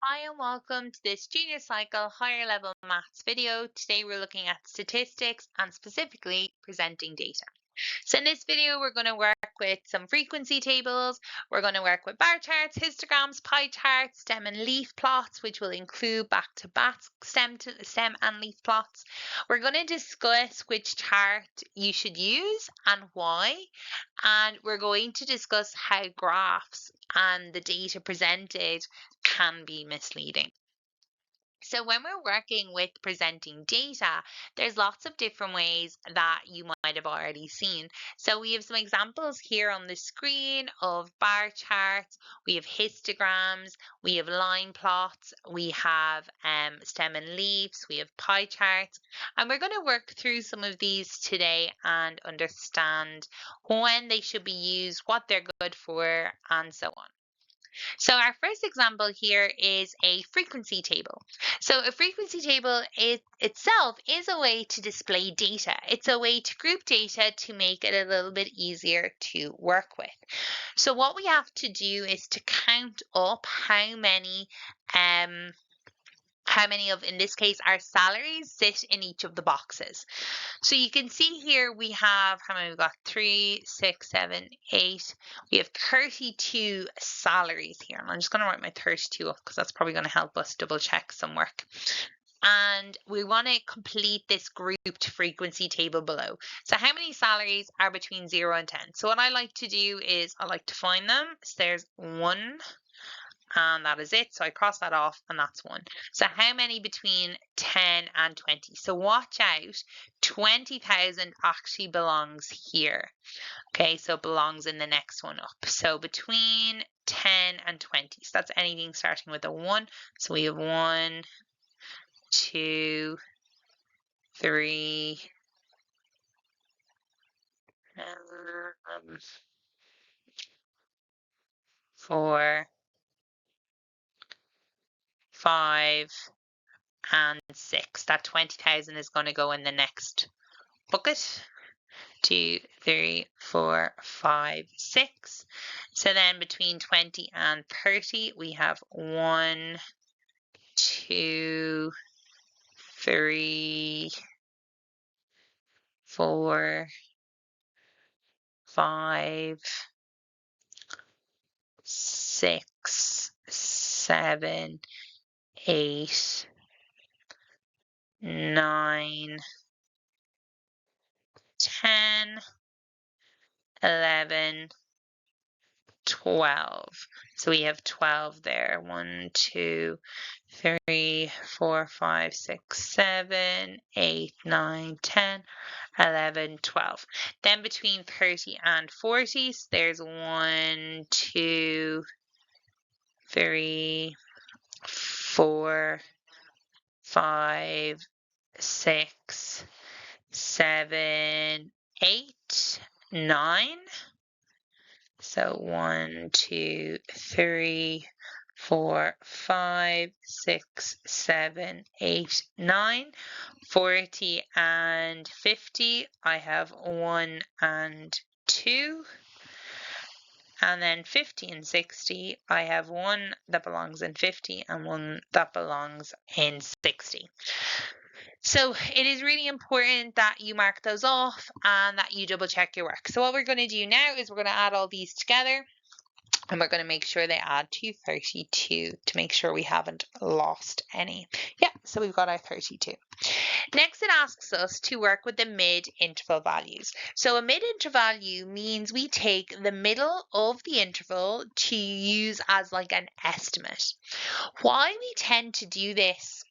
Hi and welcome to this junior cycle higher level maths video. Today we're looking at statistics and specifically presenting data. So in this video we're going to work with some frequency tables, we're going to work with bar charts, histograms, pie charts, stem and leaf plots, which will include back-to-back stem and leaf plots. We're going to discuss which chart you should use and why, and we're going to discuss how graphs and the data presented can be misleading. So when we're working with presenting data, there's lots of different ways that you might have already seen. So we have some examples here on the screen of bar charts, we have histograms, we have line plots, we have stem and leaves, we have pie charts, and we're going to work through some of these today and understand when they should be used, what they're good for, and so on. So our first example here is a frequency table. So a frequency table itself is a way to display data. It's a way to group data to make it a little bit easier to work with. So what we have to do is to count up how many of, in this case, our salaries sit in each of the boxes. So you can see here we have, how many we've got? 3, 6, 7, 8. We have 32 salaries here. And I'm just going to write my 32 up because that's probably going to help us double check some work. And we want to complete this grouped frequency table below. So how many salaries are between 0 and 10? So what I like to do is I like to find them. So there's 1. And that is it. So I cross that off and that's 1. So how many between 10 and 20? So watch out, 20,000 actually belongs here. Okay, so it belongs in the next one up. So between 10 and 20. So that's anything starting with a 1. So we have 1, 2, 3, 4, 5, and 6. That 20,000 is going to go in the next bucket. 2, 3, 4, 5, 6. So then between 20 and 30, we have 1, 2, 3, 4, 5, 6, 7, 8, 9, 10, 11, 12. So we have 12 there. 1, 2, 3, 4, 5, 6, 7, 8, 9, 10, 11, 12. Then between 30 and 40, so there's 1, 2, 3, 4, 5, 6, 7, 8, 9. So 1, 2, 3, 4, 5, 6, 7, 8, 9. 40 and 50, I have 1 and 2. And then 50 and 60, I have 1 that belongs in 50 and 1 that belongs in 60. So it is really important that you mark those off and that you double check your work. So what we're going to do now is we're going to add all these together and we're going to make sure they add to 32 to make sure we haven't lost any. Yeah, so we've got our 32. Next, it asks us to work with the mid-interval values. So a mid-interval value means we take the middle of the interval to use as like an estimate. Why we tend to do this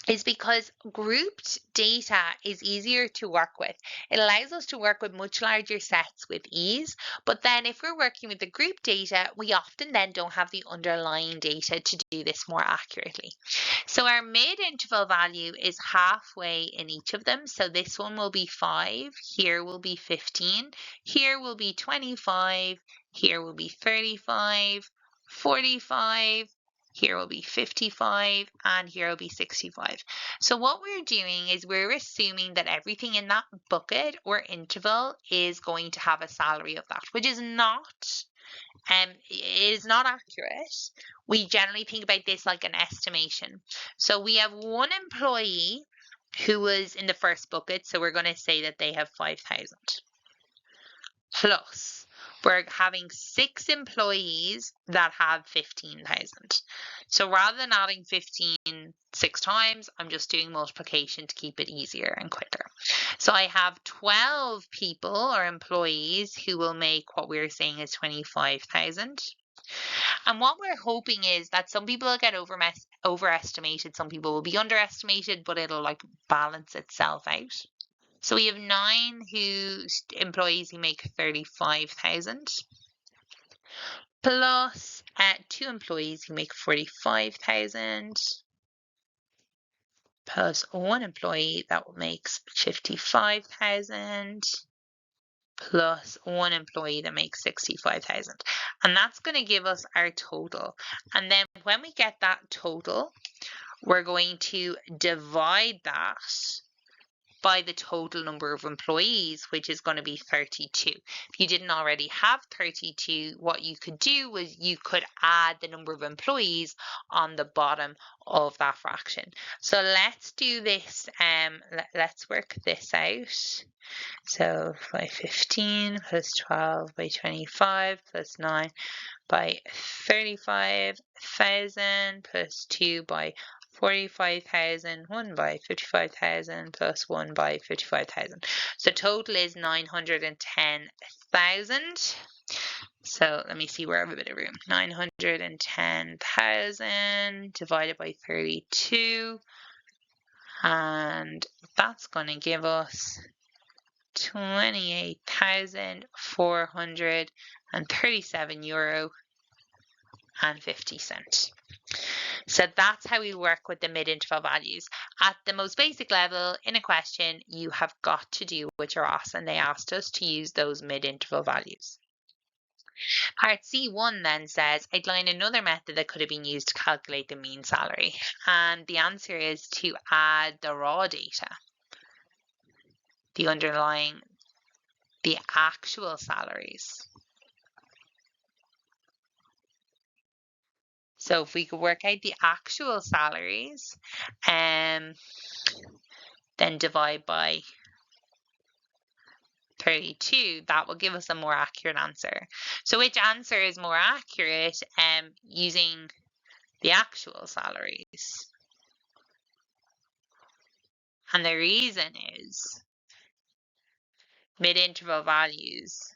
is because grouped data is easier to work with. It allows us to work with much larger sets with ease, but then if we're working with the group data, we often then don't have the underlying data to do this more accurately. So our mid-interval value is halfway in each of them. So this one will be 5, here will be 15, here will be 25, here will be 35, 45, here will be 55, and here will be 65. So what we're doing is we're assuming that everything in that bucket or interval is going to have a salary of that, which is not is not accurate. We generally think about this like an estimation. So we have one employee who was in the first bucket, so we're going to say that they have 5,000. Plus, we're having 6 employees that have 15,000. So rather than adding 15 6 times, I'm just doing multiplication to keep it easier and quicker. So I have 12 people or employees who will make what we're saying is 25,000. And what we're hoping is that some people will get overestimated, some people will be underestimated, but it'll like balance itself out. So we have 9 employees who make 35,000, plus 2 employees who make 45,000, plus 1 employee that makes 55,000, plus 1 employee that makes 65,000. And that's going to give us our total. And then when we get that total, we're going to divide that by the total number of employees, which is going to be 32. If you didn't already have 32, what you could do was you could add the number of employees on the bottom of that fraction. So let's do this. Let's work this out. So by 15 plus 12 by 25 plus 9 by 35,000 plus 2 by 45,000, 1 by 55,000 plus 1 by 55,000. So total is 910,000. So let me see where I have a bit of room. 910,000 divided by 32. And that's going to give us 28,437 euro and 50 cents. So that's how we work with the mid-interval values. At the most basic level, in a question, you have got to do what you're asked, and they asked us to use those mid-interval values. Part C1 then says, outline another method that could have been used to calculate the mean salary. And the answer is to add the raw data, the actual salaries. So if we could work out the actual salaries, then divide by 32, that will give us a more accurate answer. So which answer is more accurate using the actual salaries? And the reason is mid-interval values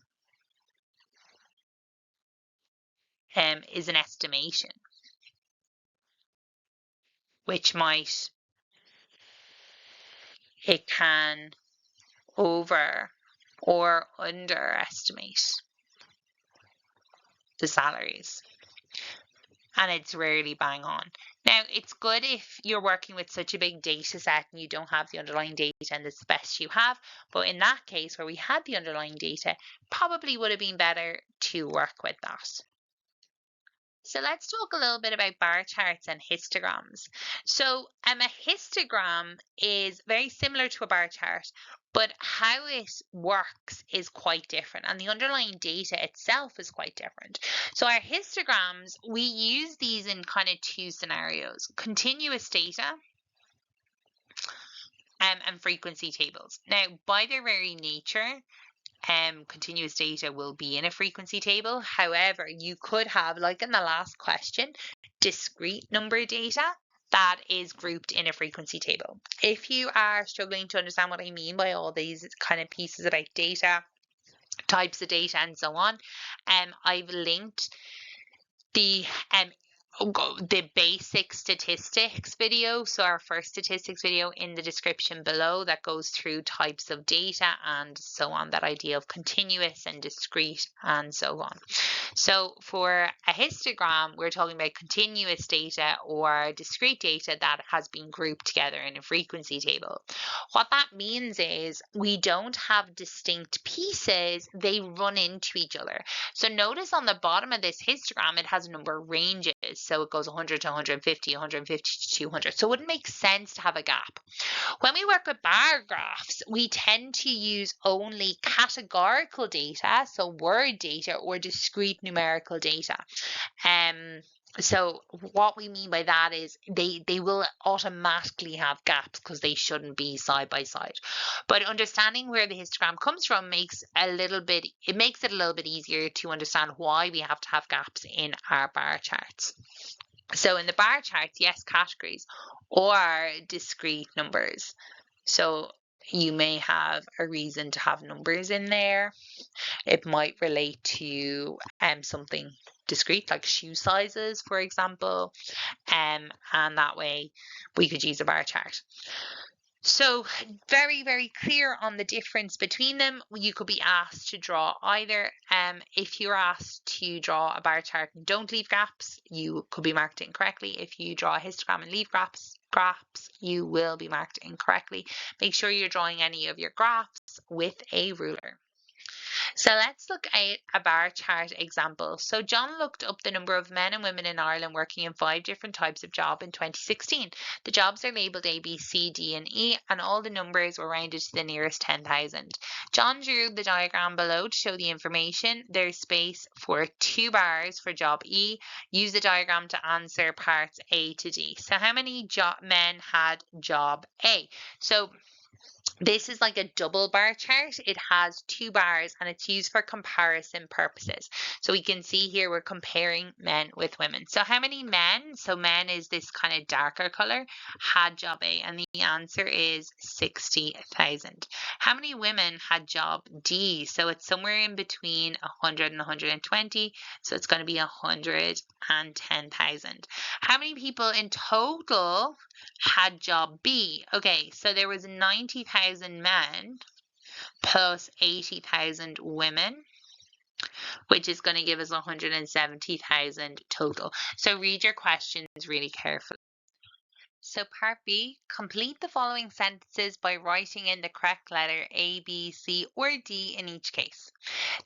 is an estimation, which it can over or underestimate the salaries. And it's rarely bang on. Now, it's good if you're working with such a big data set and you don't have the underlying data and it's the best you have. But in that case, where we had the underlying data, probably would have been better to work with that. So let's talk a little bit about bar charts and histograms. So a histogram is very similar to a bar chart, but how it works is quite different, and the underlying data itself is quite different. So our histograms, we use these in kind of 2 scenarios: continuous data and frequency tables. Now, by their very nature, continuous data will be in a frequency table. However, you could have, like in the last question, discrete number data that is grouped in a frequency table. If you are struggling to understand what I mean by all these kind of pieces about data, types of data, and so on, I've linked the basic statistics video, so our first statistics video, in the description below, that goes through types of data and so on, that idea of continuous and discrete and so on. So for a histogram, we're talking about continuous data or discrete data that has been grouped together in a frequency table. What that means is we don't have distinct pieces, they run into each other. So notice on the bottom of this histogram, it has a number of ranges. So it goes 100 to 150, 150 to 200. So it wouldn't make sense to have a gap. When we work with bar graphs, we tend to use only categorical data, so word data, or discrete numerical data. So what we mean by that is they will automatically have gaps because they shouldn't be side by side. But understanding where the histogram comes from makes it a little bit easier to understand why we have to have gaps in our bar charts. So in the bar charts, yes, categories or discrete numbers. So you may have a reason to have numbers in there. It might relate to something discrete like shoe sizes, for example, and that way we could use a bar chart. So very, very clear on the difference between them. You could be asked to draw either. If you're asked to draw a bar chart and don't leave gaps, you could be marked incorrectly. If you draw a histogram and leave graphs, you will be marked incorrectly. Make sure you're drawing any of your graphs with a ruler. So let's look at a bar chart example. So John looked up the number of men and women in Ireland working in 5 different types of job in 2016. The jobs are labelled A, B, C, D and E, and all the numbers were rounded to the nearest 10,000. John drew the diagram below to show the information. There's space for 2 bars for job E. Use the diagram to answer parts A to D. So how many men had job A? So this is like a double bar chart. It has 2 bars and it's used for comparison purposes. So we can see here we're comparing men with women. So how many men, so men is this kind of darker color, had job A? And the answer is 60,000. How many women had job D? So it's somewhere in between 100 and 120. So it's going to be 110,000. How many people in total had job B? Okay, so there was 90,000 men plus 80,000 women, which is going to give us 170,000 total. So read your questions really carefully. So part B, complete the following sentences by writing in the correct letter A, B, C, or D in each case.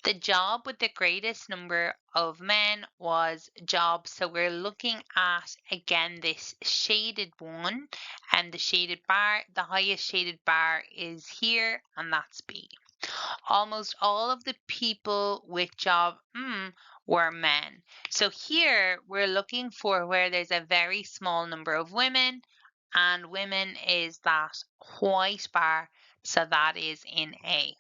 The job with the greatest number of men was job. So we're looking at, again, this shaded one and the shaded bar. The highest shaded bar is here, and that's B. Almost all of the people with job were men. So here we're looking for where there's a very small number of women, and women is that white bar, so that is in A.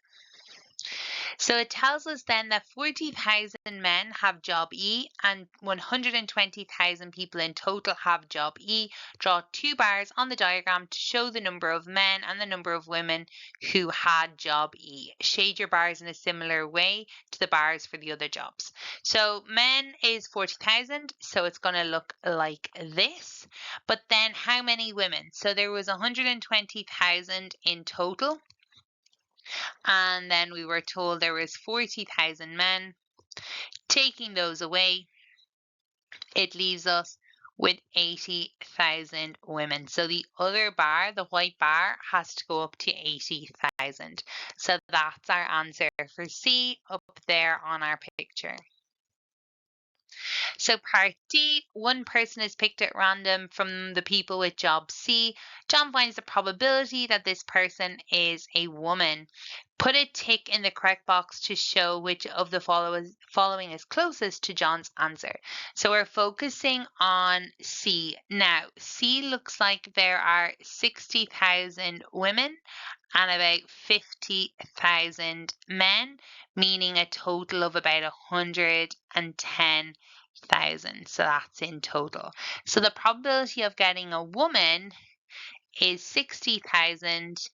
So it tells us then that 40,000 men have job E and 120,000 people in total have job E. Draw 2 bars on the diagram to show the number of men and the number of women who had job E. Shade your bars in a similar way to the bars for the other jobs. So men is 40,000, so it's going to look like this. But then how many women? So there was 120,000 in total. And then we were told there was 40,000 men. Taking those away, it leaves us with 80,000 women. So the other bar, the white bar, has to go up to 80,000. So that's our answer for C up there on our picture. So part D, one person is picked at random from the people with job C. John finds the probability that this person is a woman. Put a tick in the correct box to show which of the following is closest to John's answer. So we're focusing on C. Now, C looks like there are 60,000 women and about 50,000 men, meaning a total of about 110,000. So that's in total. So the probability of getting a woman is 60,000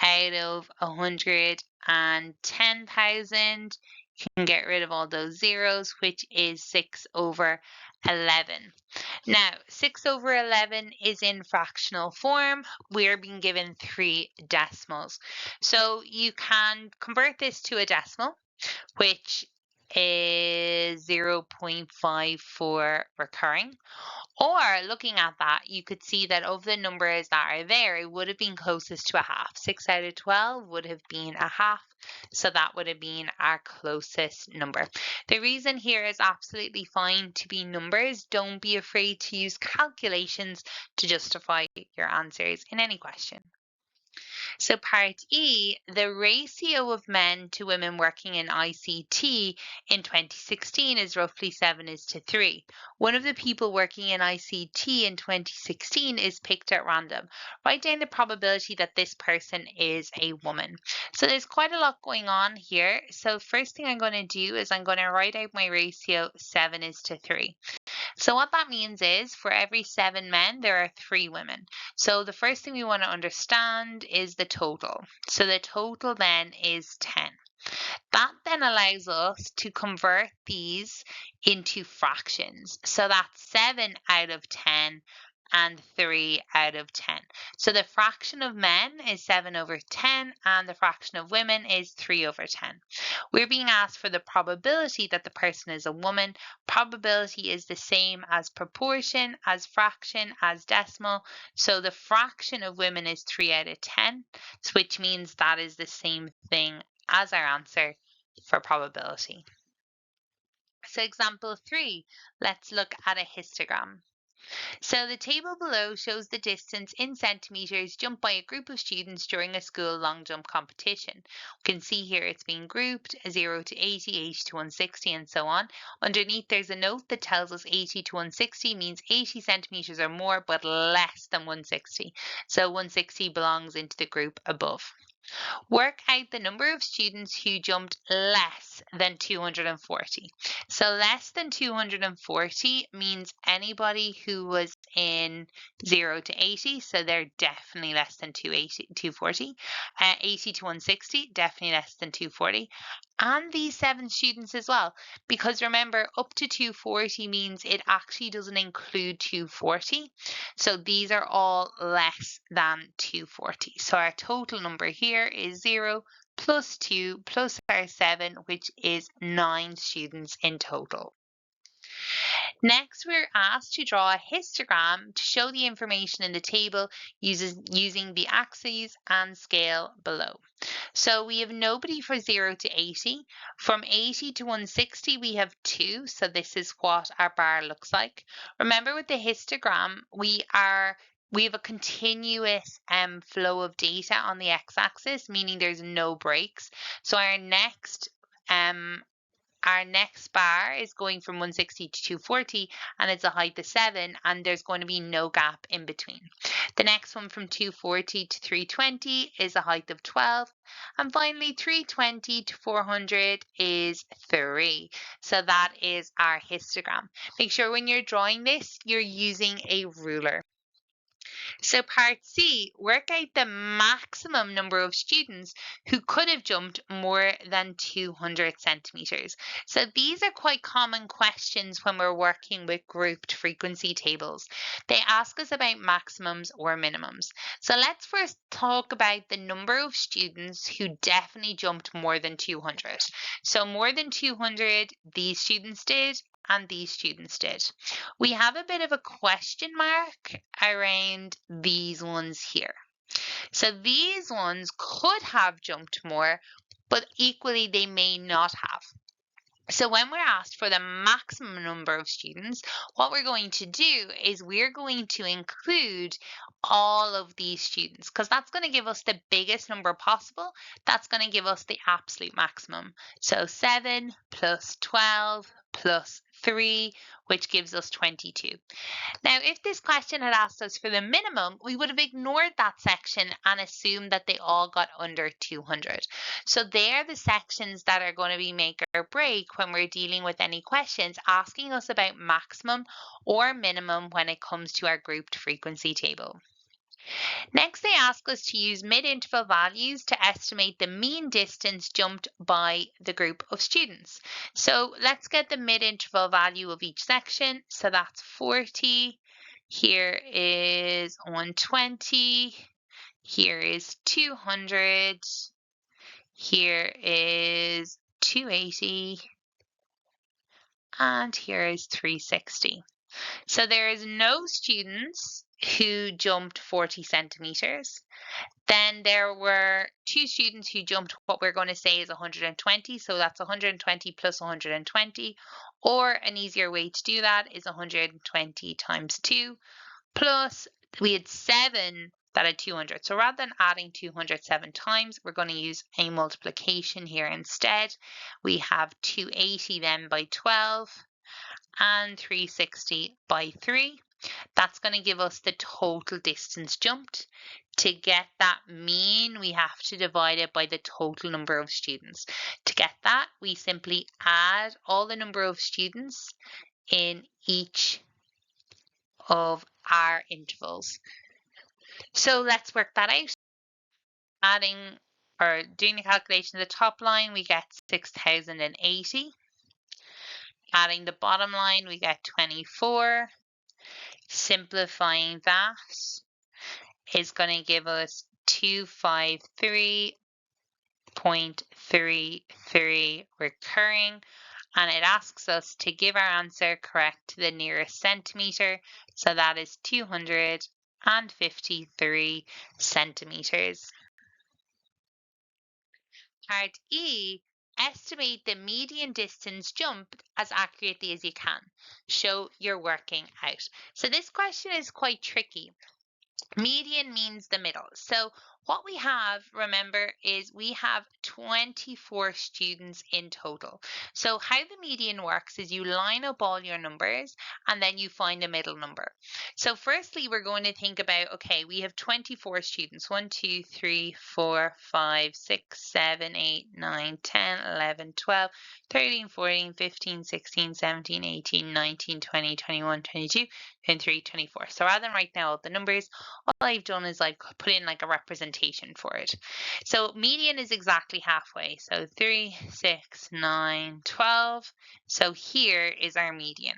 out of 110,000. You can get rid of all those zeros, which is 6/11. Now, 6/11 is in fractional form. We're being given 3 decimals. So you can convert this to a decimal, which is 0.54 recurring. Or looking at that, you could see that of the numbers that are there, it would have been closest to a half. 6 out of 12 would have been a half. So that would have been our closest number. The reason here is absolutely fine to be numbers. Don't be afraid to use calculations to justify your answers in any question. So part E, the ratio of men to women working in ICT in 2016 is roughly 7:3. One of the people working in ICT in 2016 is picked at random. Write down the probability that this person is a woman. So there's quite a lot going on here. So first thing I'm going to do is I'm going to write out my ratio 7:3. So what that means is for every 7 men, there are 3 women. So the first thing we want to understand is the total. So the total then is 10. That then allows us to convert these into fractions. So that's 7 out of 10 and 3 out of 10. So the fraction of men is 7/10 and the fraction of women is 3/10. We're being asked for the probability that the person is a woman. Probability is the same as proportion, as fraction, as decimal. So the fraction of women is 3/10, which means that is the same thing as our answer for probability. So example 3, let's look at a histogram. So the table below shows the distance in centimeters jumped by a group of students during a school long jump competition. We can see here it's being grouped 0 to 80, 80 to 160 and so on. Underneath there's a note that tells us 80 to 160 means 80 centimeters or more but less than 160. So 160 belongs into the group above. Work out the number of students who jumped less than 240. So less than 240 means anybody who was in 0 to 80, so they're definitely less than 240. 80 to 160, definitely less than 240. And these 7 students as well, because remember, up to 240 means it actually doesn't include 240. So these are all less than 240. So our total number here is 0 plus 2 plus our 7, which is 9 students in total. Next, we're asked to draw a histogram to show the information in the table using the axes and scale below. So we have nobody for 0 to 80. From 80 to 160, we have 2. So this is what our bar looks like. Remember with the histogram, we have a continuous flow of data on the x-axis, meaning there's no breaks. So our next bar is going from 160 to 240 and it's a height of 7 and there's going to be no gap in between. The next one from 240 to 320 is a height of 12 and finally 320 to 400 is 3. So that is our histogram. Make sure when you're drawing this you're using a ruler. So part C, work out the maximum number of students who could have jumped more than 200 centimeters. So these are quite common questions when we're working with grouped frequency tables. They ask us about maximums or minimums. So let's first talk about the number of students who definitely jumped more than 200. So more than 200, these students did, and these students did. We have a bit of a question mark around these ones here. So these ones could have jumped more, but equally they may not have. So when we're asked for the maximum number of students, what we're going to do is we're going to include all of these students because that's going to give us the biggest number possible. That's going to give us the absolute maximum. So 7 plus 12 plus 3, which gives us 22. Now, if this question had asked us for the minimum, we would have ignored that section and assumed that they all got under 200. So they're the sections that are going to be make or break when we're dealing with any questions asking us about maximum or minimum when it comes to our grouped frequency table. Next, they ask us to use mid-interval values to estimate the mean distance jumped by the group of students. So let's get the mid-interval value of each section. So that's 40. Here is 120. Here is 200. Here is 280. And here is 360. So there is no students who jumped 40 centimeters. Then there were 2 students who jumped what we're going to say is 120. So that's 120 plus 120. Or an easier way to do that is 120 times 2 plus we had 7 that had 200. So rather than adding 207 times, we're going to use a multiplication here instead. We have 280 then by 12 and 360 by 3. That's going to give us the total distance jumped. To get that mean, we have to divide it by the total number of students. To get that, we simply add all the number of students in each of our intervals. So let's work that out. Adding or doing the calculation of the top line, we get 6,080. Adding the bottom line, we get 24. Simplifying that is going to give us 253.33 recurring, and it asks us to give our answer correct to the nearest centimeter, so that is 253 centimeters. Part E, estimate the median distance jumped as accurately as you can. Show you're working out. So this question is quite tricky. Median means the middle. So what we have, remember, is we have 24 students in total. So how the median works is you line up all your numbers and then you find a middle number. So firstly, we're going to think about, okay, we have 24 students. 1, 2, 3, 4, 5, 6, 7, 8, 9, 10, 11, 12, 13, 14, 15, 16, 17, 18, 19, 20, 21, 22, 23, 24. So rather than write down all the numbers, all I've done is like put in like a representation for it. So median is exactly halfway. So 3, 6, 9, 12. So here is our median.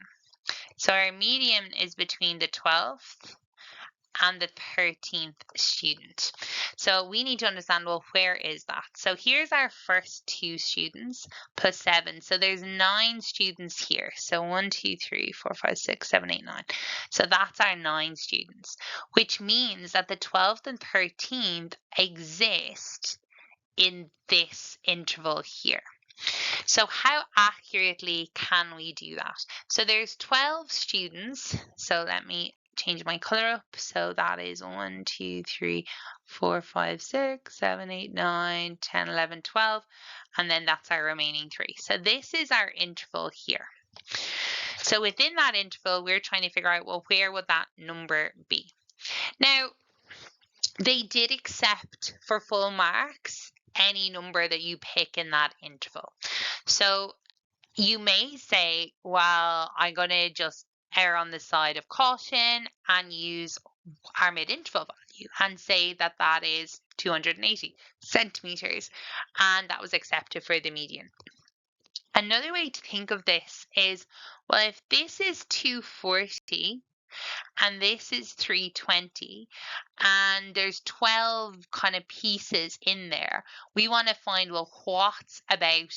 So our median is between the 12th and the 13th student. So we need to understand, well, where is that? So here's our first 2 students plus 7. So there's 9 students here. So 1, 2, 3, 4, 5, 6, 7, 8, 9. So that's our 9 students, which means that the 12th and 13th exist in this interval here. So how accurately can we do that? So there's 12 students. So let me change my color up. So that is 1, 2, 3, 4, 5, 6, 7, 8, 9, 10, 11, 12. And then that's our remaining 3. So this is our interval here. So within that interval, we're trying to figure out, well, where would that number be? Now, they did accept for full marks any number that you pick in that interval. So you may say, well, I'm going to just err on the side of caution and use our mid-interval value and say that that is 280 centimeters, and that was accepted for the median. Another way to think of this is, well, if this is 240 and this is 320 and there's 12 kind of pieces in there, we want to find, well, what's about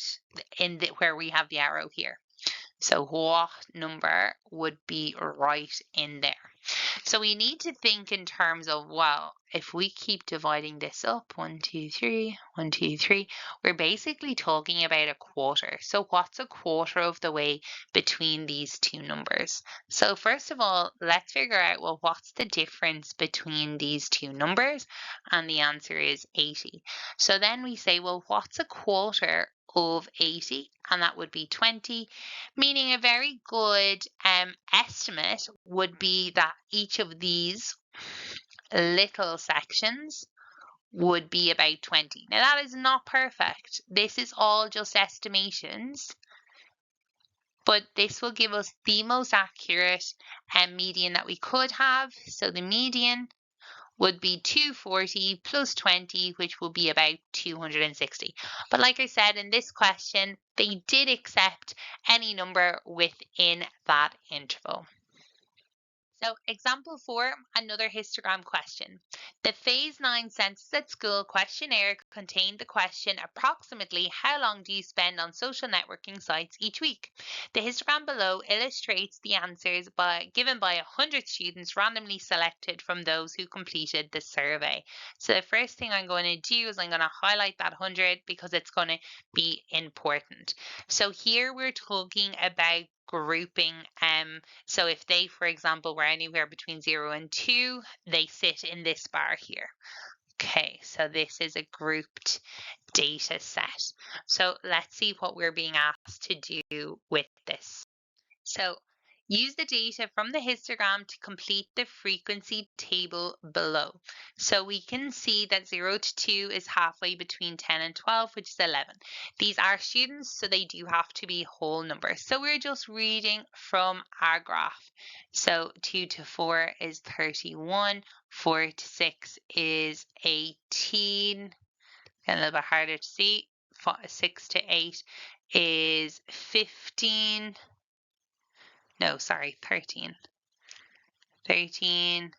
in where we have the arrow here. So what number would be right in there? So we need to think in terms of, well, if we keep dividing this up, 1, 2, 3, 1, 2, 3, we're basically talking about a quarter. So what's a quarter of the way between these two numbers? So first of all, let's figure out, well, what's the difference between these two numbers? And the answer is 80. So then we say, well, what's a quarter of 80? And that would be 20, meaning a very good estimate would be that each of these little sections would be about 20. Now that is not perfect. This is all just estimations, but this will give us the most accurate median that we could have. So the median would be 240 plus 20, which will be about 260. But like I said, in this question, they did accept any number within that interval. So example 4, another histogram question. The Phase 9 Census at School questionnaire contained the question, approximately how long do you spend on social networking sites each week? The histogram below illustrates the answers given by 100 students randomly selected from those who completed the survey. So the first thing I'm going to do is I'm going to highlight that 100 because it's going to be important. So here we're talking about grouping. So if they, for example, were anywhere between 0 and 2, they sit in this bar here. Okay, so this is a grouped data set. So let's see what we're being asked to do with this. So use the data from the histogram to complete the frequency table below. So we can see that 0 to 2 is halfway between 10 and 12, which is 11. These are students, so they do have to be whole numbers. So we're just reading from our graph. So 2 to 4 is 31, 4 to 6 is 18, a little bit harder to see. 6 to 8 is 15. No, sorry, 13. 13,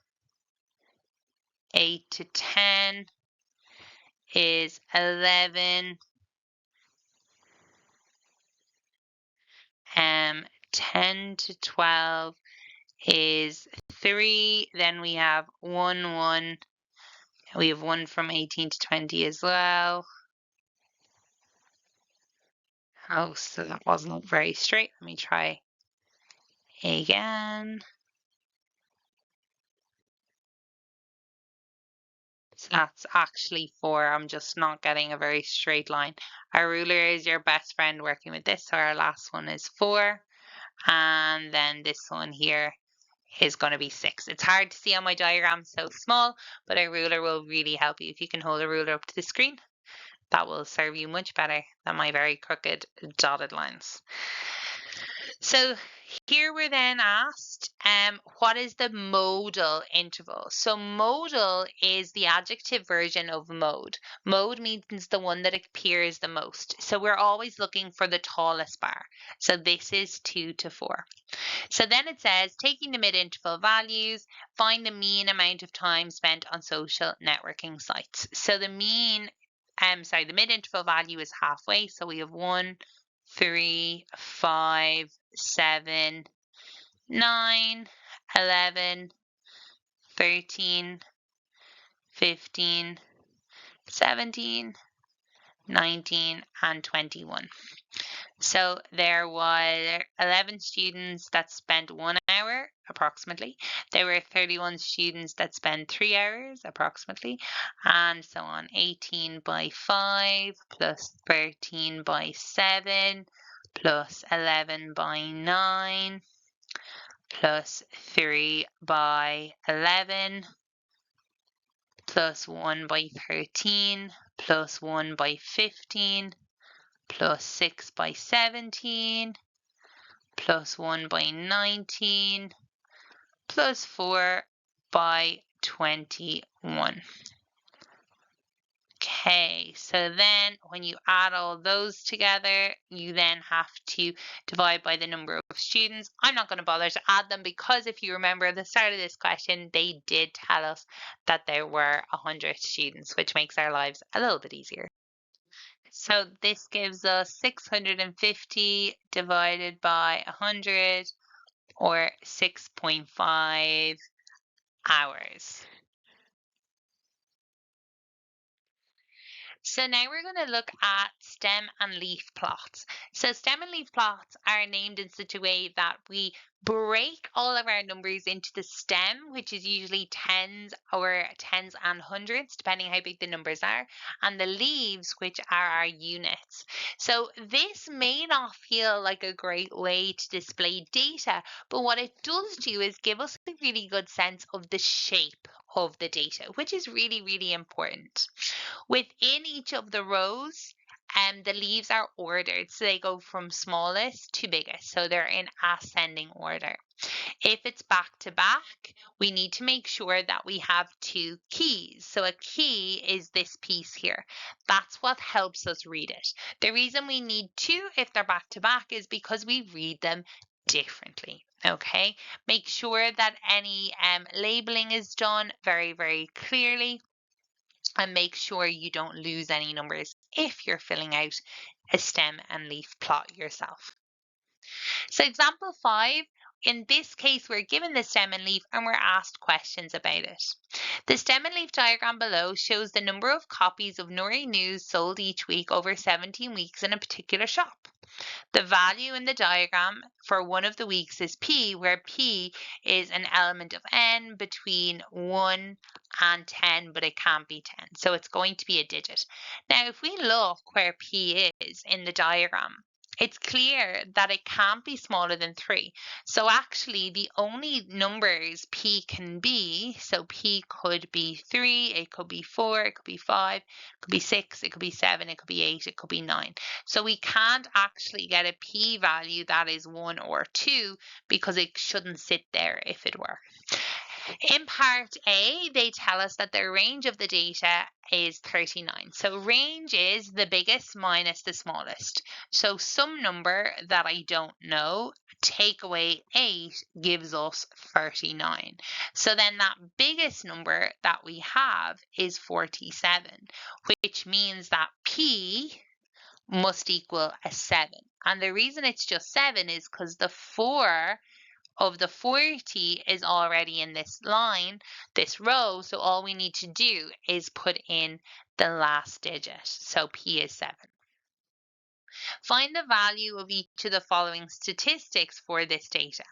8 to 10 is 11. 10 to 12 is 3. Then we have 1, 1. We have 1 from 18 to 20 as well. Oh, so that wasn't very straight. Let me try again. So that's actually 4. I'm just not getting a very straight line. Our ruler is your best friend working with this. So our last one is 4. And then this one here is going to be 6. It's hard to see on my diagram, so small, but a ruler will really help you. If you can hold a ruler up to the screen, that will serve you much better than my very crooked dotted lines. So here we're then asked, what is the modal interval? So modal is the adjective version of mode. Mode means the one that appears the most. So we're always looking for the tallest bar. So this is 2 to 4. So then it says, taking the mid-interval values, find the mean amount of time spent on social networking sites. So the the mid-interval value is halfway. So we have 1, 3, 5, 7, 9, 11, 13, 15, 17, 19, and 21. So there were 11 students that spent 1 hour approximately. There were 31 students that spent 3 hours approximately, and so on. 18 by 5 plus 13 by 7 plus 11 by 9 plus 3 by 11 plus 1 by 13 plus 1 by 15 plus 6 by 17 plus 1 by 19 plus 4 by 21. Okay, so then when you add all those together, you then have to divide by the number of students. I'm not going to bother to add them because if you remember at the start of this question, they did tell us that there were 100 students, which makes our lives a little bit easier. So this gives us 650 divided by 100, or 6.5 hours. So now we're going to look at stem and leaf plots. So stem and leaf plots are named in such a way that we break all of our numbers into the stem, which is usually tens or tens and hundreds, depending how big the numbers are, and the leaves, which are our units. So this may not feel like a great way to display data, but what it does do is give us a really good sense of the shape of the data, which is really, really important. Within each of the rows, the leaves are ordered. So they go from smallest to biggest. So they're in ascending order. If it's back to back, we need to make sure that we have 2 keys. So a key is this piece here. That's what helps us read it. The reason we need 2 if they're back to back is because we read them differently. Okay, make sure that any labeling is done very, very clearly, and make sure you don't lose any numbers if you're filling out a stem and leaf plot yourself. So example 5, in this case, we're given the stem and leaf and we're asked questions about it. The stem and leaf diagram below shows the number of copies of Nuri News sold each week over 17 weeks in a particular shop. The value in the diagram for one of the weeks is P, where P is an element of N between 1 and 10, but it can't be 10. So it's going to be a digit. Now, if we look where P is in the diagram, it's clear that it can't be smaller than 3. So actually, the only numbers P can be, so P could be 3, it could be 4, it could be 5, it could be 6, it could be 7, it could be 8, it could be 9. So we can't actually get a P value that is 1 or 2 because it shouldn't sit there if it were. In part A, they tell us that the range of the data is 39. So range is the biggest minus the smallest. So some number that I don't know, take away 8 gives us 39. So then that biggest number that we have is 47, which means that P must equal a 7. And the reason it's just 7 is because the 4 of the 40 is already in this line, this row, so all we need to do is put in the last digit. So P is 7. Find the value of each of the following statistics for this data.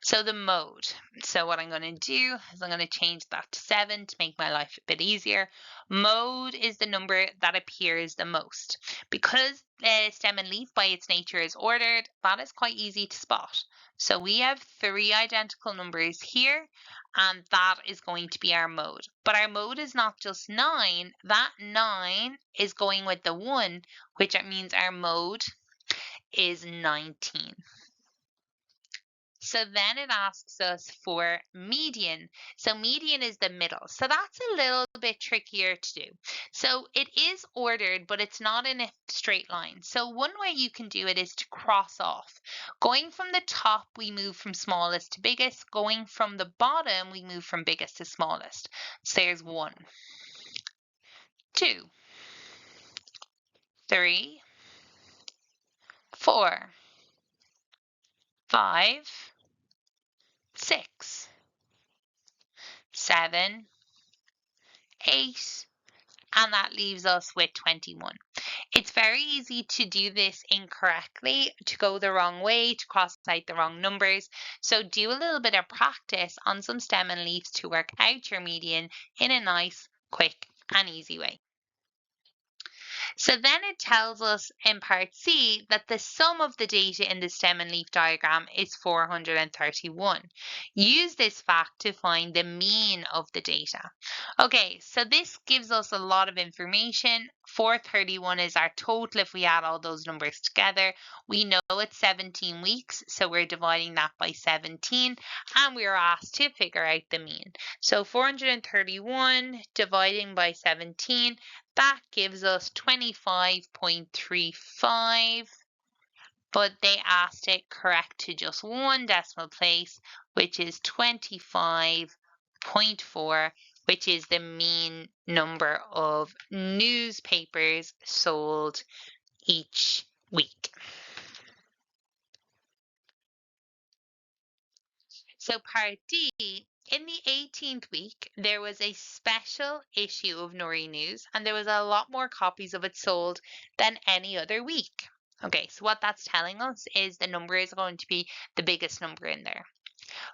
So the mode. So what I'm going to do is I'm going to change that to 7 to make my life a bit easier. Mode is the number that appears the most. Because the stem and leaf by its nature is ordered, that is quite easy to spot. So we have 3 identical numbers here, and that is going to be our mode. But our mode is not just 9. That 9 is going with the 1, which means our mode is 19. So then it asks us for median. So median is the middle. So that's a little bit trickier to do. So it is ordered, but it's not in a straight line. So one way you can do it is to cross off. Going from the top, we move from smallest to biggest. Going from the bottom, we move from biggest to smallest. So there's 1, 2, 3, 4, 5, 6, 7, 8, and that leaves us with 21. It's very easy to do this incorrectly, to go the wrong way, to cross out the wrong numbers. So do a little bit of practice on some stem and leaves to work out your median in a nice, quick, and easy way. So then it tells us in part C that the sum of the data in the stem and leaf diagram is 431. Use this fact to find the mean of the data. Okay, so this gives us a lot of information. 431 is our total if we add all those numbers together. We know it's 17 weeks, so we're dividing that by 17, and we are asked to figure out the mean. So 431 dividing by 17, that gives us 25.35, but they asked it correct to just one decimal place, which is 25.4, which is the mean number of newspapers sold each week. So part D, in the 18th week, there was a special issue of Nuri News, and there was a lot more copies of it sold than any other week. Okay, so what that's telling us is the number is going to be the biggest number in there.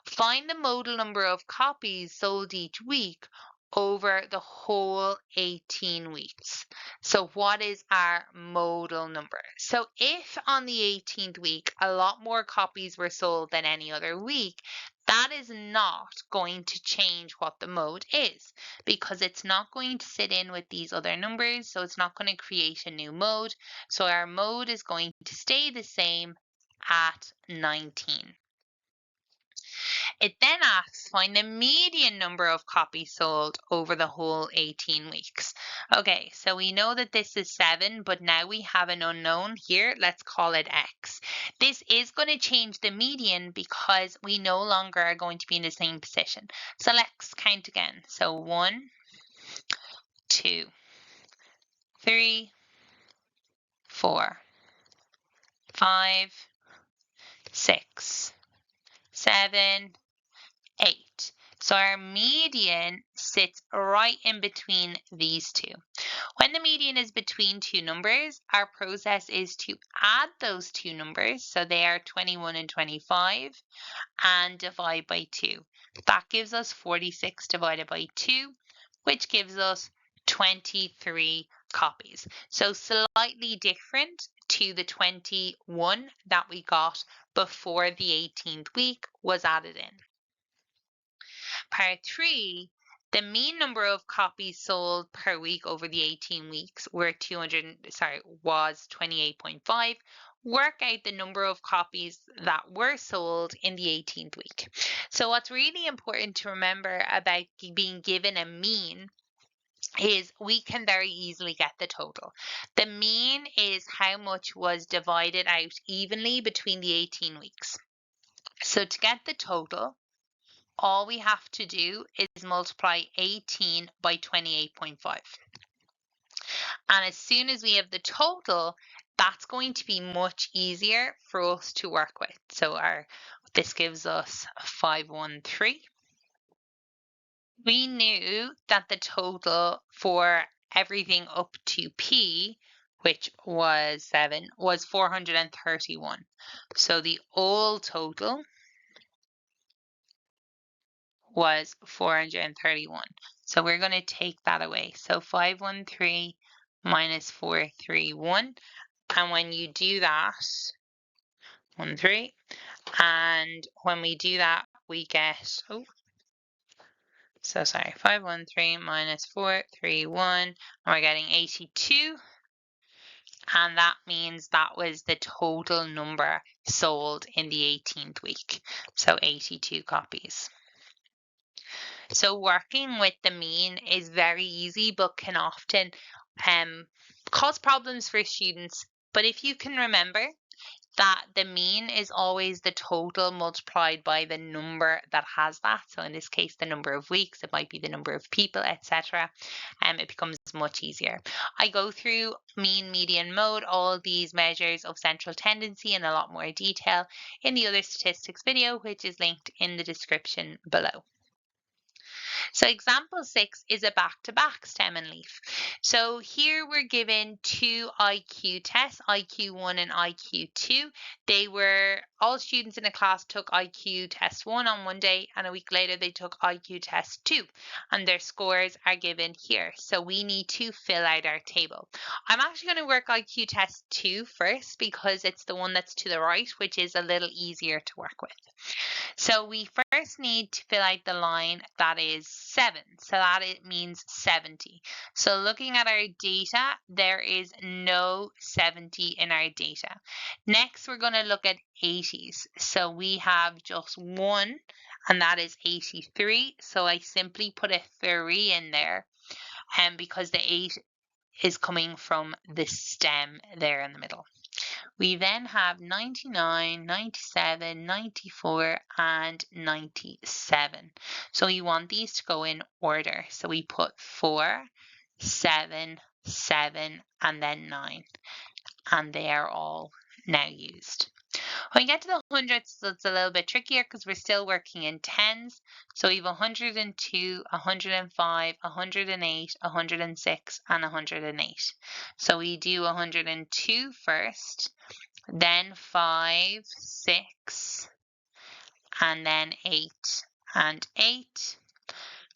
Find the modal number of copies sold each week over the whole 18 weeks. So what is our modal number? So if on the 18th week a lot more copies were sold than any other week, that is not going to change what the mode is, because it's not going to sit in with these other numbers, so it's not going to create a new mode. So our mode is going to stay the same at 19. it then asks, find the median number of copies sold over the whole 18 weeks. Okay, so we know that this is 7, but now we have an unknown here. Let's call it x. This is going to change the median because we no longer are going to be in the same position. So let's count again. So 1, 2, 3, 4, 5, 6, 7, 8. So our median sits right in between these two. When the median is between two numbers, our process is to add those two numbers, so they are 21 and 25, and divide by 2. That gives us 46 divided by 2, which gives us 23 copies. So slightly different to the 21 that we got before the 18th week was added in. Part 3, the mean number of copies sold per week over the 18 weeks was 28.5. Work out the number of copies that were sold in the 18th week. So what's really important to remember about being given a mean is we can very easily get the total. The mean is how much was divided out evenly between the 18 weeks. So to get the total, all we have to do is multiply 18 by 28.5. And as soon as we have the total, that's going to be much easier for us to work with. So this gives us 513. We knew that the total for everything up to P, which was 7, was 431. So the old total was 431. So we're going to take that away. So 513 minus 431. And when you do that, 13, and when we do that, we get, 513 minus 431, and we're getting 82. And that means that was the total number sold in the 18th week. So 82 copies. So working with the mean is very easy, but can often cause problems for students. But if you can remember that the mean is always the total multiplied by the number that has that. So in this case, the number of weeks, it might be the number of people, etc. It becomes much easier. I go through mean, median, mode, all these measures of central tendency in a lot more detail in the other statistics video, which is linked in the description below. So example 6 is a back-to-back stem and leaf. So here we're given two IQ tests, IQ1 and IQ2. All students in a class took IQ test 1 on one day, and a week later they took IQ test 2, and their scores are given here. So we need to fill out our table. I'm actually going to work IQ test 2 first because it's the one that's to the right, which is a little easier to work with. So we first need to fill out the line that is 7. So that it means 70. So looking at our data, there is no 70 in our data. Next, we're going to look at 80s. So we have just one, and that is 83. So I simply put a 3 in there, and because the 8 is coming from the stem there in the middle. We then have 99, 97, 94, and 97. So we want these to go in order. So we put 4, 7, 7, and then 9. And they are all now used. When we get to the hundreds, it's a little bit trickier because we're still working in tens. So we have 102, 105, 108, 106, and 108. So we do 102 first, then 5, 6, and then 8 and 8.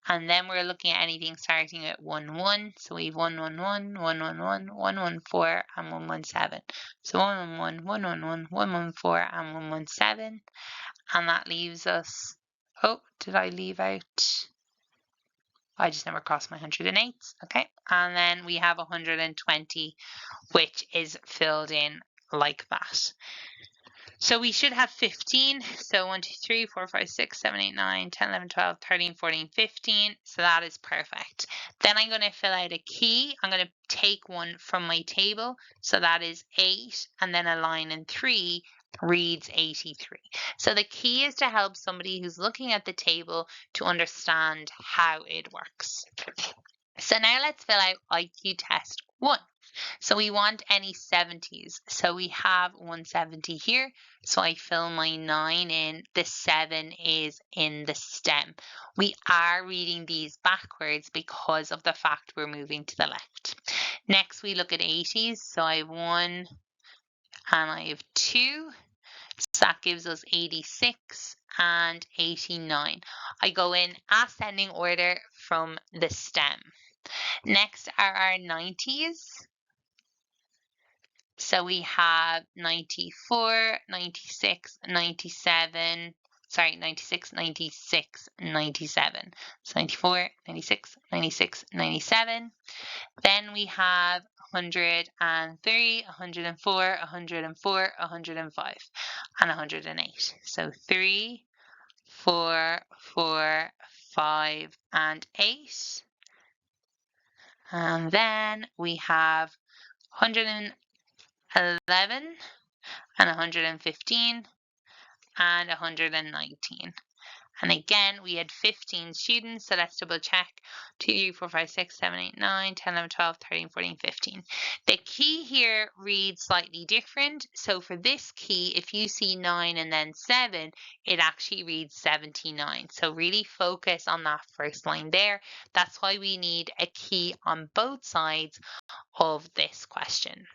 And then we're looking at anything starting at 1, 1. So we have 111, 111, 114, and 117. So 111, 111, 114, and 117. And that leaves us, did I leave out? I just never crossed my 108s. Okay. And then we have 120, which is filled in like that. So we should have 15. So 1, 2, 3, 4, 5, 6, 7, 8, 9, 10, 11, 12, 13, 14, 15. So that is perfect. Then I'm going to fill out a key. I'm going to take one from my table. So that is 8. And then a line in 3 reads 83. So the key is to help somebody who's looking at the table to understand how it works. So now let's fill out IQ test 1. So we want any 70s. So we have 170 here. So I fill my 9 in. The 7 is in the stem. We are reading these backwards because of the fact we're moving to the left. Next, we look at 80s. So I have 1 and I have 2. So that gives us 86 and 89. I go in ascending order from the stem. Next are our 90s. So we have 94, 96, 97, 96, 96, 97. So 94, 96, 96, 97. Then we have 103, 104, 104, 105, and 108. So 3, 4, 4, 5, and 8. And then we have 111 and 115 and 119. And again, we had 15 students, so let's double check. 2, 3, 4, 5, 6, 7, 8, 9, 10, 11, 12, 13, 14, 15. The key here reads slightly different. So for this key, if you see 9 and then 7, it actually reads 79. So really focus on that first line there. That's why we need a key on both sides of this question.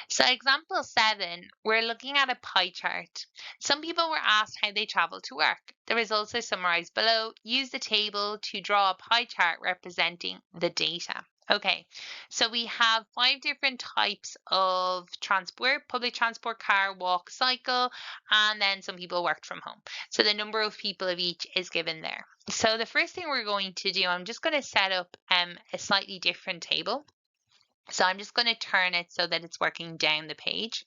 So example 7, we're looking at a pie chart. Some people were asked how they travel to work. The results are summarized below. Use the table to draw a pie chart representing the data. Okay, so we have 5 different types of transport: public transport, car, walk, cycle, and then some people worked from home. So the number of people of each is given there. So the first thing we're going to do, I'm just going to set up a slightly different table. So I'm just going to turn it so that it's working down the page.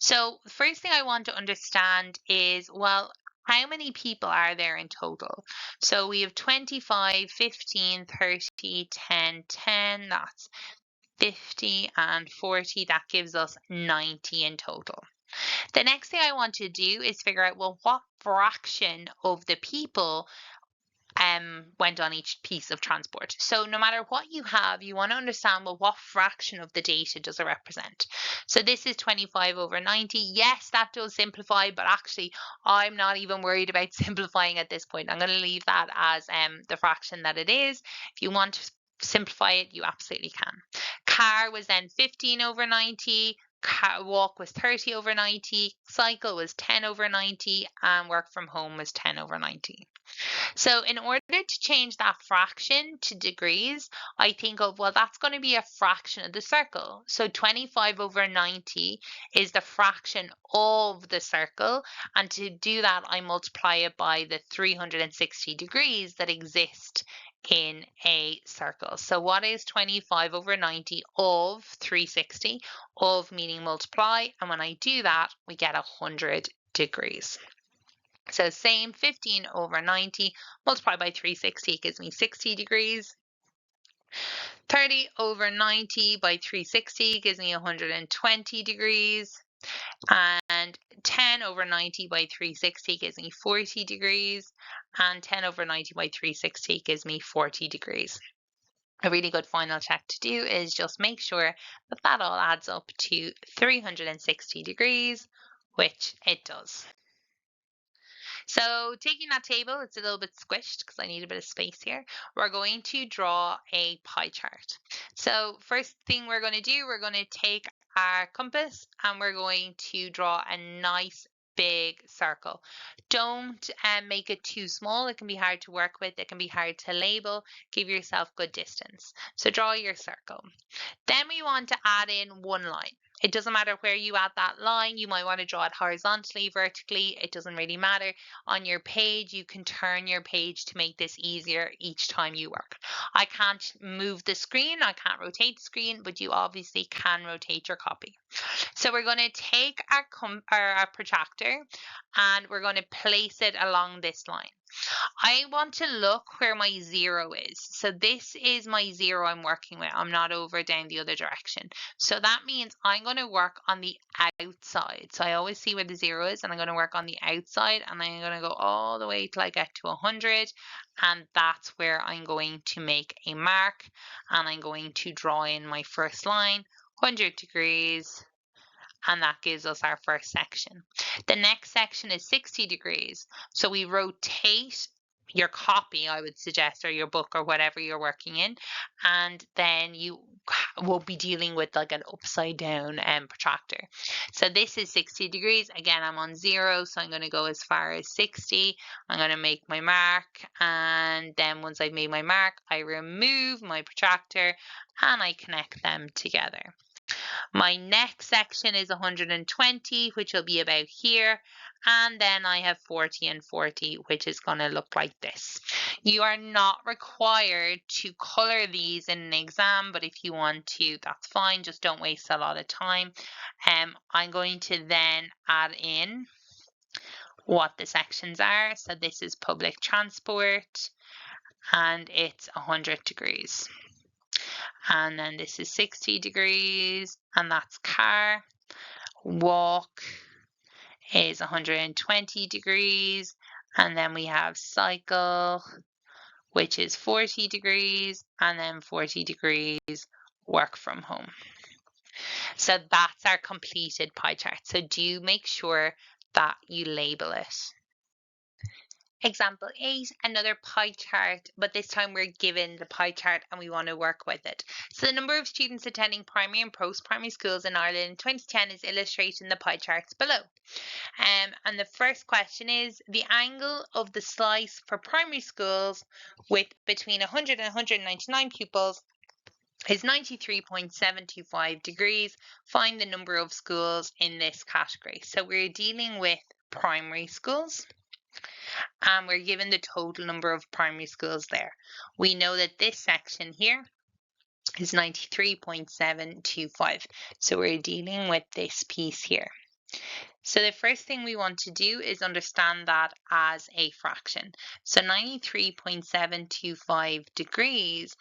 So the first thing I want to understand is, well, how many people are there in total? So we have 25, 15, 30, 10, 10, that's 50 and 40. That gives us 90 in total. The next thing I want to do is figure out, well, what fraction of the people went on each piece of transport. So no matter what you have, you want to understand, well, what fraction of the data does it represent? So this is 25 over 90. Yes, that does simplify, but actually I'm not even worried about simplifying at this point. I'm going to leave that as the fraction that it is. If you want to simplify it, you absolutely can. Car was then 15 over 90. Walk was 30 over 90, cycle was 10 over 90, and work from home was 10 over 90. So in order to change that fraction to degrees, I think of, well, that's going to be a fraction of the circle. So 25 over 90 is the fraction of the circle. And to do that, I multiply it by the 360 degrees that exist in a circle. So what is 25 over 90 of 360? Of meaning multiply. And when I do that, we get 100 degrees. So same, 15 over 90 multiplied by 360 gives me 60 degrees. 30 over 90 by 360 gives me 120 degrees. And 10 over 90 by 360 gives me 40 degrees. And 10 over 90 by 360 gives me 40 degrees. A really good final check to do is just make sure that that all adds up to 360 degrees, which it does. So taking that table, it's a little bit squished because I need a bit of space here. We're going to draw a pie chart. So first thing we're going to do, we're going to take our compass and we're going to draw a nice big circle. Don't make it too small. It can be hard to work with. It can be hard to label. Give yourself good distance. So draw your circle. Then we want to add in one line. It doesn't matter where you add that line. You might want to draw it horizontally, vertically. It doesn't really matter. On your page, you can turn your page to make this easier each time you work. I can't move the screen. I can't rotate the screen, but you obviously can rotate your copy. So we're going to take our protractor and we're going to place it along this line. I want to look where my 0 is. So this is my 0 I'm working with. I'm not over down the other direction. So that means I'm going to work on the outside. So I always see where the 0 is, and I'm going to work on the outside, and I'm going to go all the way till I get to 100, and that's where I'm going to make a mark, and I'm going to draw in my first line, 100 degrees, and that gives us our first section. The next section is 60 degrees. So we rotate your copy, I would suggest, or your book or whatever you're working in, and then you will be dealing with like an upside down protractor. So this is 60 degrees. Again, I'm on 0, so I'm going to go as far as 60. I'm going to make my mark, and then once I've made my mark, I remove my protractor and I connect them together. My next section is 120, which will be about here. And then I have 40 and 40, which is going to look like this. You are not required to color these in an exam, but if you want to, that's fine. Just don't waste a lot of time. I'm going to then add in what the sections are. So this is public transport, and it's 100 degrees. And then this is 60 degrees, and that's car. Walk is 120 degrees, and then we have cycle, which is 40 degrees, and then 40 degrees work from home. So that's our completed pie chart. So do make sure that you label it. Example 8, another pie chart, but this time we're given the pie chart and we want to work with it. So the number of students attending primary and post-primary schools in Ireland in 2010 is illustrated in the pie charts below. And the first question is, the angle of the slice for primary schools with between 100 and 199 pupils is 93.725 degrees. Find the number of schools in this category. So we're dealing with primary schools, and we're given the total number of primary schools there. We know that this section here is 93.725. So we're dealing with this piece here. So the first thing we want to do is understand that as a fraction. So 93.725 degrees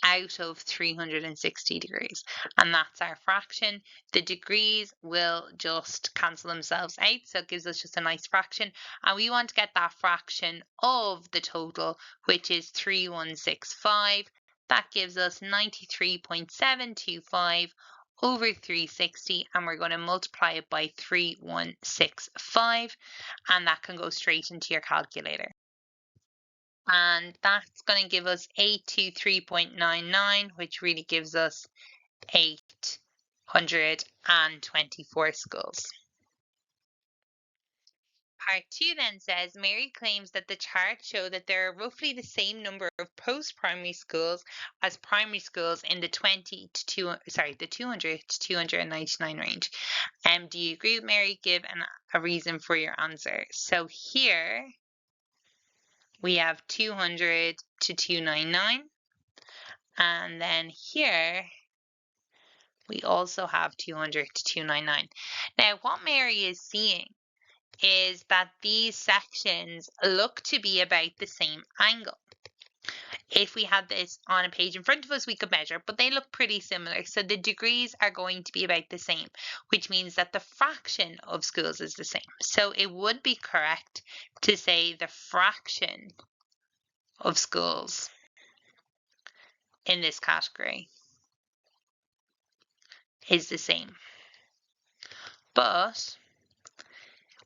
out of 360 degrees, and that's our fraction. The degrees will just cancel themselves out, so it gives us just a nice fraction, and we want to get that fraction of the total, which is 3165. That gives us 93.725 over 360, and we're going to multiply it by 3165, and that can go straight into your calculator. And that's going to give us 823.99, which really gives us 824 schools. Part 2 then says, Mary claims that the charts show that there are roughly the same number of post-primary schools as primary schools in the 200 to 299 range. Do you agree with Mary? Give a reason for your answer. So here we have 200 to 299, and then here we also have 200 to 299. Now, what Mary is seeing is that these sections look to be about the same angle. If we had this on a page in front of us, we could measure, but they look pretty similar. So the degrees are going to be about the same, which means that the fraction of schools is the same. So it would be correct to say the fraction of schools in this category is the same. But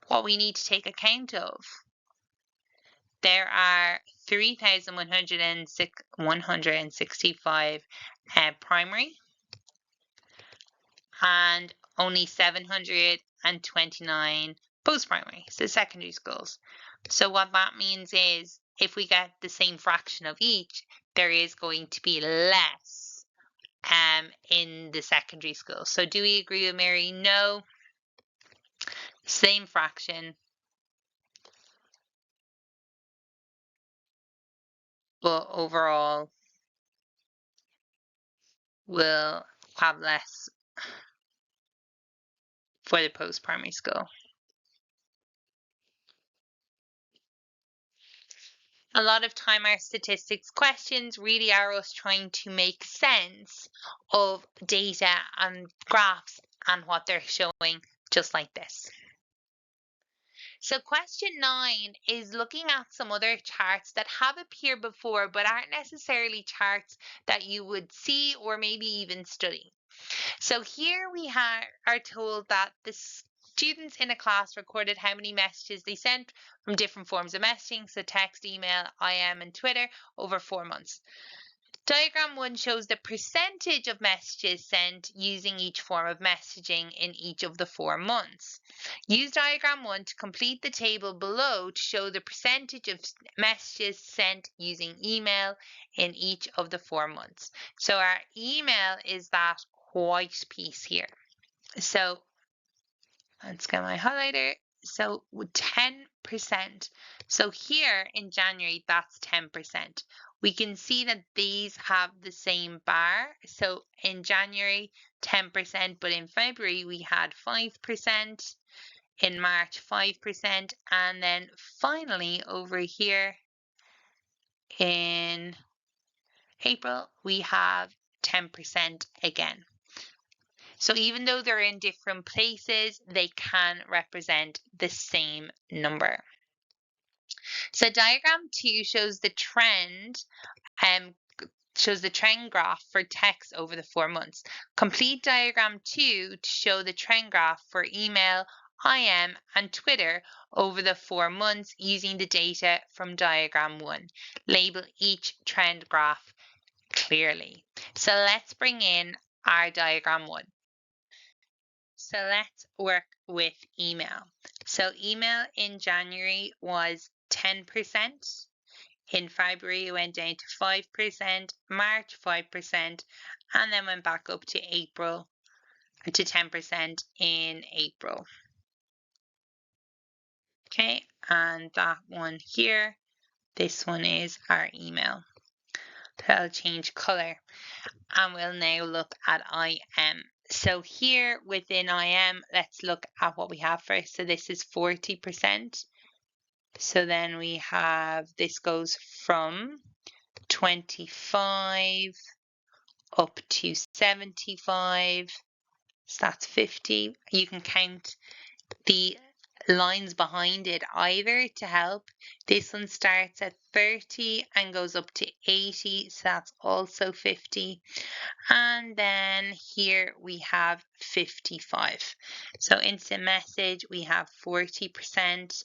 what we need to take account of, there are 3,165 primary and only 729 post-primary, so secondary schools. So what that means is if we get the same fraction of each, there is going to be less in the secondary schools. So do we agree with Mary? No. Same fraction, but overall will have less for the post-primary school. A lot of time our statistics questions really are us trying to make sense of data and graphs and what they're showing, just like this. So question 9 is looking at some other charts that have appeared before but aren't necessarily charts that you would see or maybe even study. So here we are told that the students in a class recorded how many messages they sent from different forms of messaging, so text, email, IM, and Twitter, over 4 months. Diagram 1 shows the percentage of messages sent using each form of messaging in each of the 4 months. Use Diagram 1 to complete the table below to show the percentage of messages sent using email in each of the 4 months. So our email is that white piece here. So let's get my highlighter. So 10%. So here in January, that's 10%. We can see that these have the same bar. So in January, 10%, but in February, we had 5%. In March, 5%. And then finally over here in April, we have 10% again. So even though they're in different places, they can represent the same number. So diagram 2 shows the trend graph for text over the 4 months. Complete diagram 2 to show the trend graph for email, IM, and Twitter over the 4 months using the data from diagram 1. Label each trend graph clearly. So let's bring in our diagram 1. So let's work with email. So email in January was 10%. In February, it went down to 5%, March 5%, and then went back up to April to 10% in April. Okay, and that one here, this one is our email. That'll change color. And we'll now look at IM. So here within IM, let's look at what we have first. So this is 40%. So then we have, this goes from 25 up to 75. So that's 50. You can count the lines behind it either to help. This one starts at 30 and goes up to 80, so that's also 50. And then here we have 55. So instant message, we have 40%,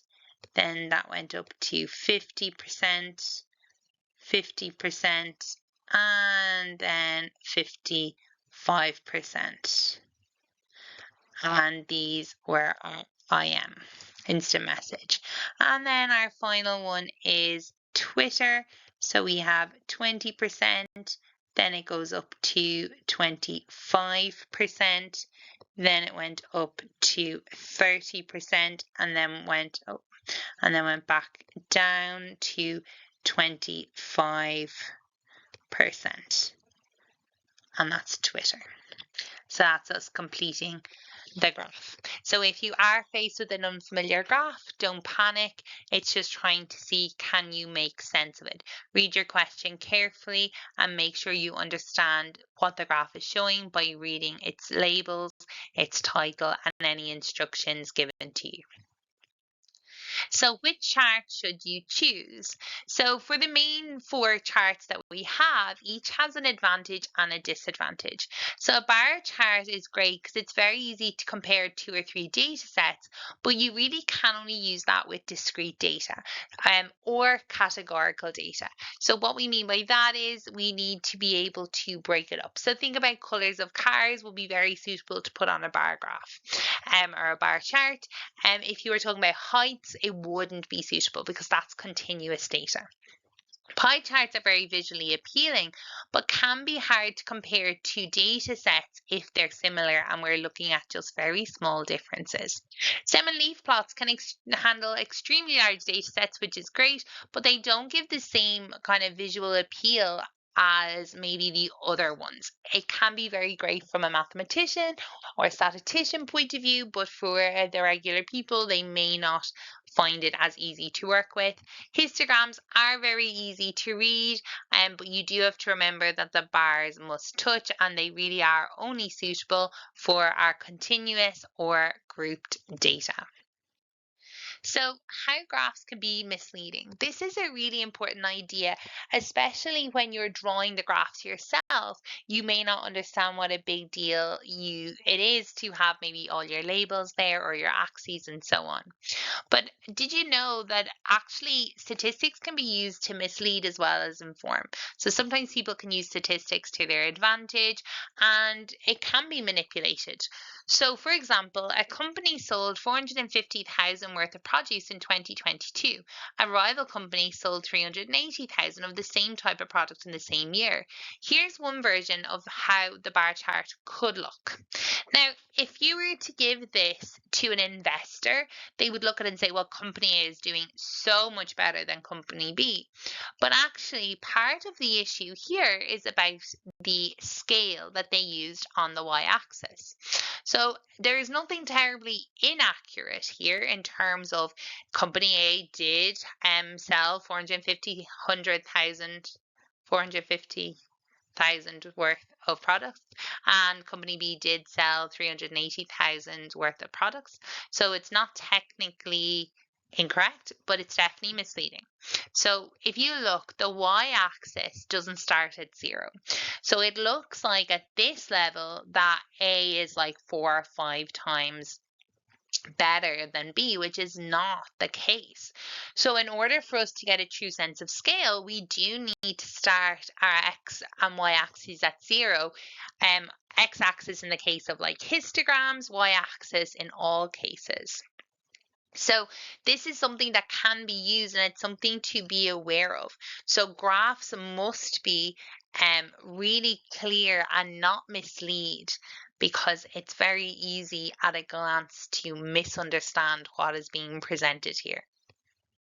then that went up to 50%, 50%, and then 55%. And these were our IM, instant message. And then our final one is Twitter. So we have 20%, then it goes up to 25%, then it went up to 30%, and then went up, and then went back down to 25%. And that's Twitter. So that's us completing the graph. So if you are faced with an unfamiliar graph, don't panic. It's just trying to see, can you make sense of it? Read your question carefully and make sure you understand what the graph is showing by reading its labels, its title, and any instructions given to you. So which chart should you choose? So for the main 4 charts that we have, each has an advantage and a disadvantage. So a bar chart is great because it's very easy to compare 2 or 3 data sets, but you really can only use that with discrete data or categorical data. So what we mean by that is we need to be able to break it up. So think about colors of cars will be very suitable to put on a bar graph or a bar chart. If you were talking about heights, it wouldn't be suitable because that's continuous data. Pie charts are very visually appealing, but can be hard to compare 2 data sets if they're similar and we're looking at just very small differences. Stem and leaf plots can handle extremely large data sets, which is great, but they don't give the same kind of visual appeal as maybe the other ones. It can be very great from a mathematician or a statistician point of view, but for the regular people, they may not find it as easy to work with. Histograms are very easy to read, but you do have to remember that the bars must touch, and they really are only suitable for our continuous or grouped data. So, how graphs can be misleading. This is a really important idea, especially when you're drawing the graphs yourself. You may not understand what a big deal it is to have maybe all your labels there or your axes and so on. But did you know that actually statistics can be used to mislead as well as inform? So sometimes people can use statistics to their advantage and it can be manipulated. So, for example, a company sold 450,000 worth of produce in 2022. A rival company sold 380,000 of the same type of product in the same year. Here's one version of how the bar chart could look. Now, if you were to give this to an investor, they would look at it and say, well, company A is doing so much better than company B. But actually, part of the issue here is about the scale that they used on the y-axis. So there is nothing terribly inaccurate here in terms of company A did sell 450,000 worth of products, and company B did sell 380,000 worth of products. So it's not technically incorrect, but it's definitely misleading. So if you look, the y-axis doesn't start at 0. So it looks like at this level that A is like 4 or 5 times better than B, which is not the case. So in order for us to get a true sense of scale, we do need to start our x and y axes at 0. X-axis in the case of like histograms, y-axis in all cases. So this is something that can be used and it's something to be aware of. So graphs must be really clear and not mislead, because it's very easy at a glance to misunderstand what is being presented here.